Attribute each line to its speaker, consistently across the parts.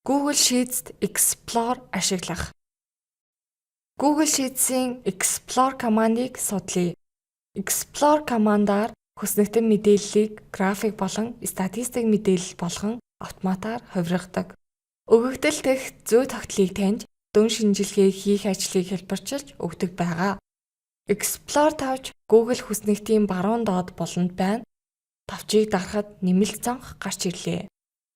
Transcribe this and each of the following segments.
Speaker 1: Google Sheets Explore ашиглах. Google Sheets-ийн Explore командыг судлаа. Explore командаар хүснэгтэн мэдээллийг график болон статистик мэдээлэл болгон автоматар хувиргадаг. Өгөгдөл дэх зүй тогтолыг таньж дүн шинжилгээ хийх ажлыг хэлбэрчилж өгдөг байгаа. Explore тавж Google хүснэгтийн баруун доод болонд байна. Тавчийг дарахад нэмэлт цонх гарч ирлээ.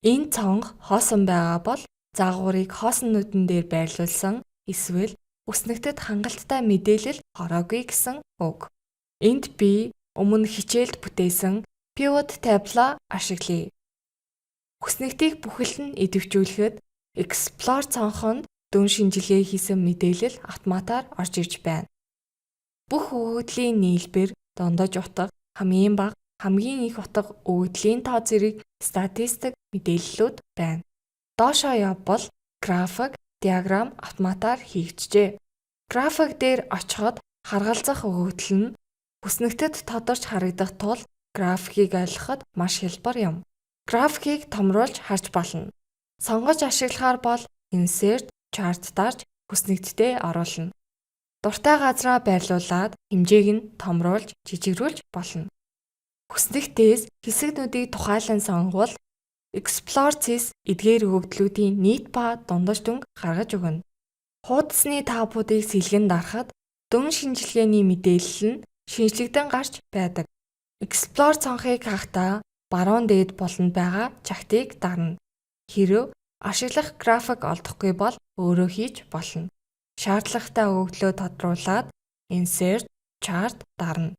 Speaker 1: Энэ цонх хоосон байгаа бол заагуурыг хоосон нүдэн дээр байрлуулсан эсвэл хүснэгтэд хангалттай мэдээлэл хороогүй гэсэн үг. Энд би өмнө хичээлд бүтээсэн pivot table ашиглая. Хүснэгтийг бүхэлд нь идэвхжүүлэхэд Explore цонхонд дүн шинжилгээ хийсэн мэдээлэл автоматар орж ирж байна. Бүх өгөгдлийн нийлбэр, дундаж утга, хамгийн бага, хамгийн их утга өгөгдлийн тоо зэрэг статистик мэдээллүүд байна. Доошоо явбал график, диаграм автоматар хийгджээ. График дээр очиход харгалзах өгөгдөл нь хүснэгтэд тодорч харагдах тул графикийг ойлгоход маш хялбар юм. Графикийг томруулж харж болно. Сонгож ашиглахаар бол Insert, Chart дарж хүснэгтдээ оруулна. Дуртай газраа байрлуулад хэмжээг нь томруулж, жижигрүүлж болно. Хүснэгтээс хэсэгнүүдийг тухайлан сонгвол Explore-с эдгээр өгөгдлүүдийн нийт ба дундаж дүнг гаргаж өгнө. Хуудасны таабуудыг сэлгэн дарахад дүн шинжилгээний мэдээлэл нь шинжлэгдэн гарч байдаг. Explore цонхыг хаахтаа баруун дээд болонд байгаа чагтыг дарна. Хэрэв ашиглах график олдохгүй бол өөрөө хийж болно. Шаардлагатай өгөгдлөө тодруулаад Insert, Chart дарна.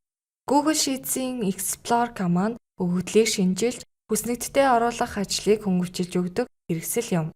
Speaker 1: Google Sheets-ийн Explore команд өгөгдлийг шинжилж хүснэгтдээ оруулах ажлыг хөнгөвчилж өгдөг хэрэгсэл юм.